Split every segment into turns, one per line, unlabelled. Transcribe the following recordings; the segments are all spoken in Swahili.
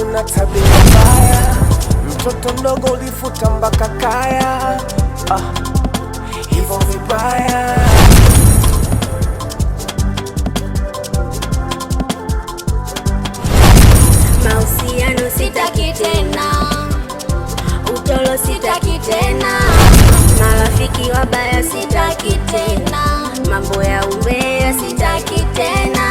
una tabia mbaya, mtoto mdogo ulifuta mpaka kaya, hivyo vibaya.
Mahusiano sitaki tena, utolo sitaki tena, marafiki wabaya sitaki tena, mambo ya umbea sitaki tena.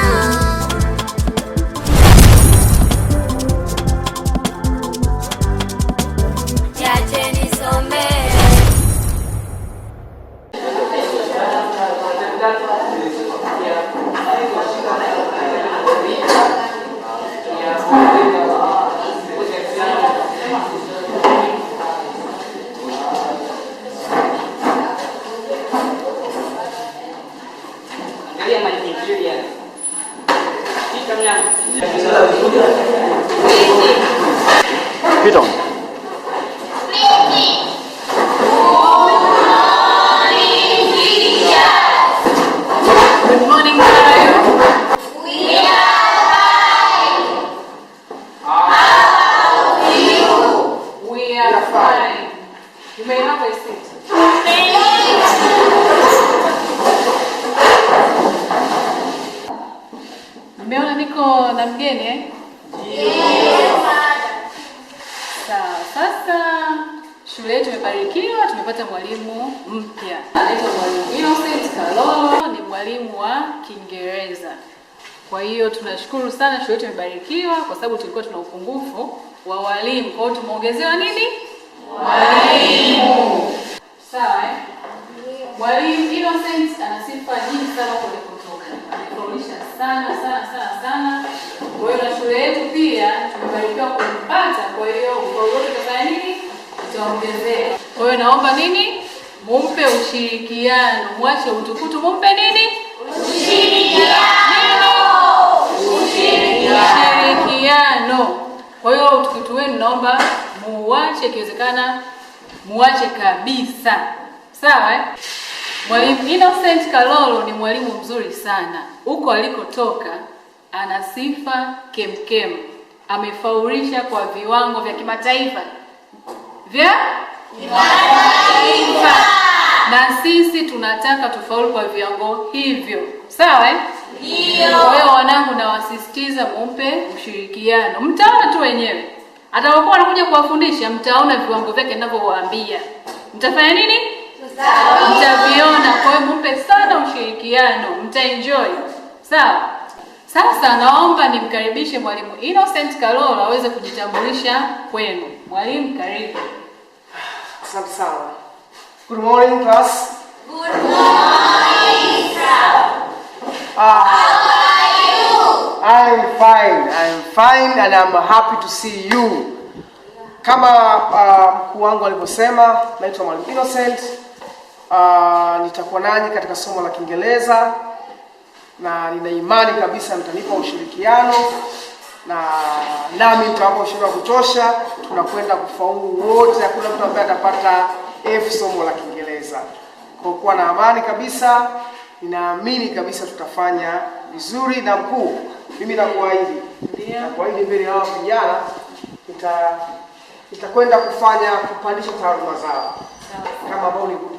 Good
morning, how are you?
We are fine. How are you?
We are fine. You may have a seat. Nimeona niko na mgeni eh? Sawa, sasa shule yetu imebarikiwa, tumepata mwalimu mpya. Anaitwa Mwalimu Innocent Kalolo, ni mwalimu wa Kiingereza. Kwa hiyo tunashukuru sana, shule yetu imebarikiwa kwa sababu tulikuwa tuna upungufu wa walimu. Kwa hiyo tumeongezewa nini? Walimu. Sawa eh? Mwalimu Innocent ana sifa nyingi sana huko alikotoka. Amefundisha sana. Kwa hiyo na shule yetu pia tumebarikiwa kumpata, kwa hiyo ufaulu wote tutafanya nini? Tutaongezea. Kwa hiyo naomba nini? Mumpe ushirikiano. Mwache utukutu, mumpe nini? Ushirikiano. Kwa hiyo utukutu wenu naomba muache, ikiwezekana muache kabisa. Sawa eh? Mwalimu Innocent Kalolo ni mwalimu mzuri sana. Huko alikotoka ana sifa kemkem. Amefaulisha kwa viwango vya kimataifa. Na sisi tunataka tufaulu kwa viwango hivyo. Sawa eh?
Ndio.
Kwa hiyo wanangu, nawasisitiza mumpe ushirikiano. Mtaona tu wenyewe. Atakapokuwa anakuja kuwafundisha, mtaona viwango vyake ninavyowaambia. Mtafanya nini? Mtaviona. Kwa hiyo mumpe sana ushirikiano, mtaenjoy. Sawa? Sasa naomba nimkaribishe Mwalimu Innocent Kalolo aweze kujitambulisha kwenu. Mwalimu, karibu.
Asante sana. Good morning, class.
Good morning, sir. How are you?
I'm fine and I'm happy to see you. Kama mkuu wangu alivyosema, naitwa Mwalimu Innocent. Nitakuwa nanyi katika somo la Kiingereza na nina imani kabisa mtanipa ushirikiano na nami nitawapa ushirikiano wa kutosha. Tunakwenda kufaulu wote, hakuna mtu ambaye atapata F somo la Kiingereza. Kwa kuwa na amani kabisa, ninaamini kabisa tutafanya vizuri. Na mkuu, mimi nakuahidi, mbele ya hao vijana nitakwenda kupandisha taaluma zao.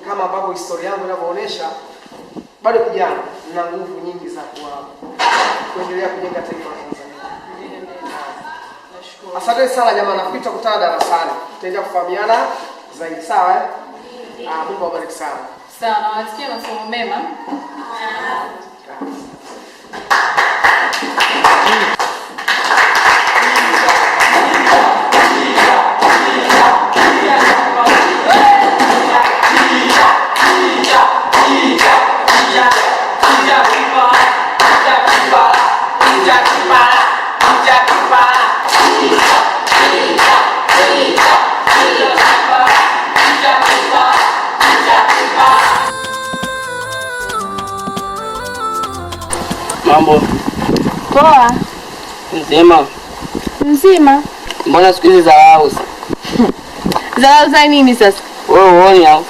Kama ambavyo historia yangu inavyoonyesha, bado kijana nina nguvu nyingi za kuendelea kujenga taifa la Tanzania. Nashukuru. Asante sana jamani, nafikiri tutakutana darasani. Tutaendelea kufahamiana zaidi, sawa eh? Mungu awabariki sana.
Sawa, nawasikia masomo mema.
Mambo.
Poa. Mzima.
Mbona siku hizi dharau?
Dharau za nini sasa?
Wewe uone hao.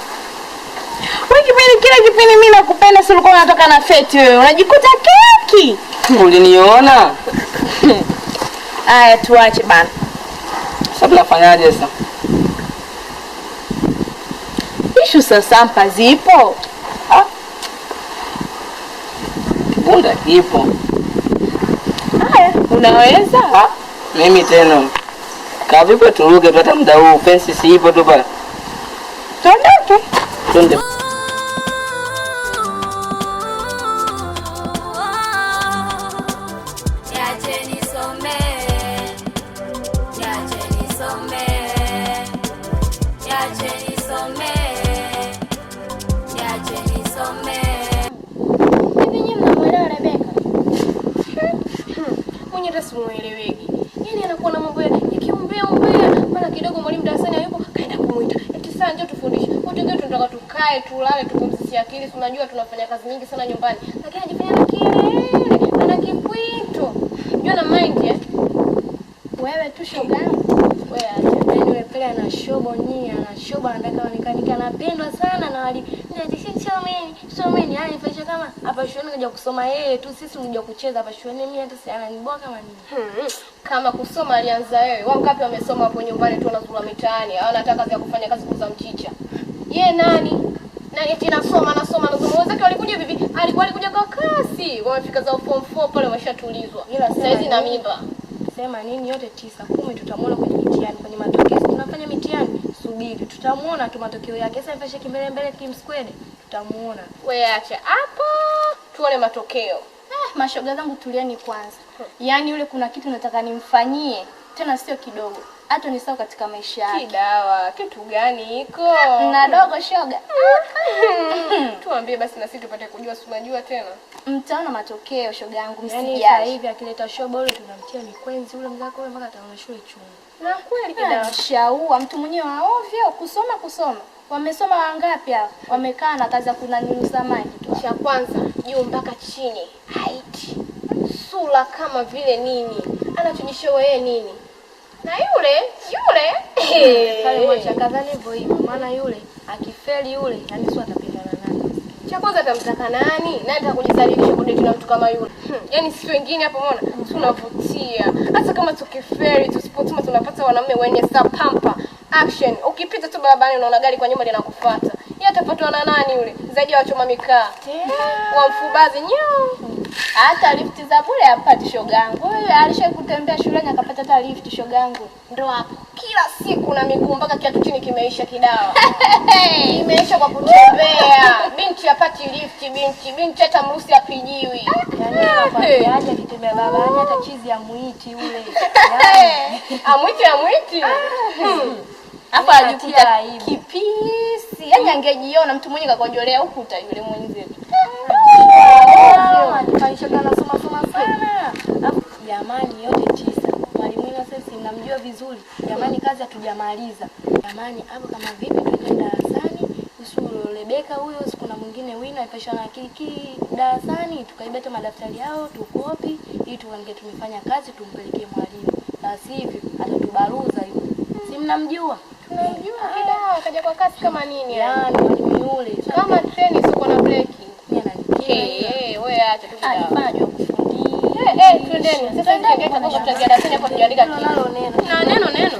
Wewe kila kipindi mimi nakupenda, sio ulikuwa unatoka na feti wewe. Unajikuta keki.
Uliniona?
Aya tuache bana.
Sasa tunafanyaje sasa?
Ishu sasampa zipo.
Kibunda kipo.
Haya, unaweza?
Mimi tena. Kavipo turuke tu hata muda huu fence siipo tu pale.
Tuondoke.
Twende.
Simueleweki. Yaani anakuwa na mambo ya kiumbea mara kidogo mwalimu darasani hayupo kaenda kumuita. Eti sasa njoo tufundishe. Wote tunataka tukae tulale tupumzishe akili. Tunajua tunafanya kazi nyingi sana nyumbani. Lakini anajifanya na kelele, ana kipwito. Unajua na mind wewe tu shogangu. Wewe acha. Yaani wewe pale ana shobo nyinyi, ana shobo anataka aonekane anapendwa sana na wali. Ndio someni yani fasha kama hapa shuleni kaja kusoma yeye tu, sisi tunajua kucheza hapa shuleni. Mimi hata si ananiboa kama nini. Kama kusoma alianza wewe. Wangapi wamesoma hapo nyumbani tu wanazurura mitaani. Hawana hata kazi ya kufanya kazi kuza mchicha. Yeye nani? Na eti nasoma. Wenzake walikuja bibi. Alikuja kwa kasi. Wamefika za form 4 pale wameshatulizwa. Ila sasa hizi na mimba. Sema nini yote 9, 10 tutamuona kwenye mitihani, kwenye matokeo. Tunafanya mitihani, subiri. Tutamuona tu matokeo yake. Sasa ifashe kimbele kimskwede. Tutamuona. Wewe acha hapo. Tuone matokeo.
Mashoga zangu tulieni kwanza. Yaani yule kuna kitu nataka nimfanyie, tena sio kidogo. Hata ni sawa katika maisha yake.
Kidawa, kitu gani hiko?
Na dogo shoga.
Tuambie basi na sisi tupate kujua, si unajua tena.
Mtaona matokeo shoga yangu msijali.
Yaani sasa hivi akileta shobo yule tunamtia mikwenzi ule mzako wewe mpaka ataona shule chungu. Na kweli kidawa.
Shaua mtu mwenyewe wa ovyo kusoma. Wamesoma wangapi hao? Wamekaa na kazi ya kunaniuza maji tu.
Cha kwanza juu mpaka chini. Height. Sura kama vile nini? Anachonyesha yeye nini? Na yule
Pale mwacha kadhani hivyo maana yule akifeli yule yani sio atapendana nani.
Cha kwanza atamtaka nani? Nani atakujizalilisha kudeti na mtu kama yule? Yaani sisi wengine hapo umeona tunavutia. Hata kama tukifeli tusipotuma tunapata wanaume wenye sapampa. Action. Ukipita tu barabarani unaona gari kwa nyuma linakufuata. Yeye atafuatwa na nani yule? Zaidi ya wachoma mikaa. Wa mfubazi nyoo.
Hata lifti za bure hapati shogangu. Wewe alishakutembea shuleni akapata hata lifti shogangu.
Ndo hapo. Kila siku na miguu mpaka kiatu chini kimeisha kidawa. Imeisha kwa kutembea. Binti hapati lifti, binti hata mrusi apijiwi.
Yaani anapatia akitembea barabarani hata chizi ya muiti ule.
Amwiti.
Hapa ajikuta kipisi. Yaani angejiona mtu mwenye kakojolea ukuta yule mwenzetu.
Alishoga anasoma sana. Jamani yote 9. Mwalimu sasa mnamjua vizuri. Jamani kazi hatujamaliza. Jamani hapo kama vipi tuende darasani? Usuru Rebeka huyo siku na mwingine Wina ifasha na kiki darasani tukaibeta madaftari yao tukopi ili tuange tumefanya kazi tumpelekee mwalimu. Na sivyo atatubaruza yule. Si mnamjua?
Tunamjua kidawa kaja kwa kasi kama nini
yani mwalimu yule.
Kama treni siko na breki. Wewe acha tu kidawa.
Alifanya kufundisha.
Twendeni. Sasa ndio tutaingia darasani hapo tujaandika kitu.
Nalo neno.
Na neno.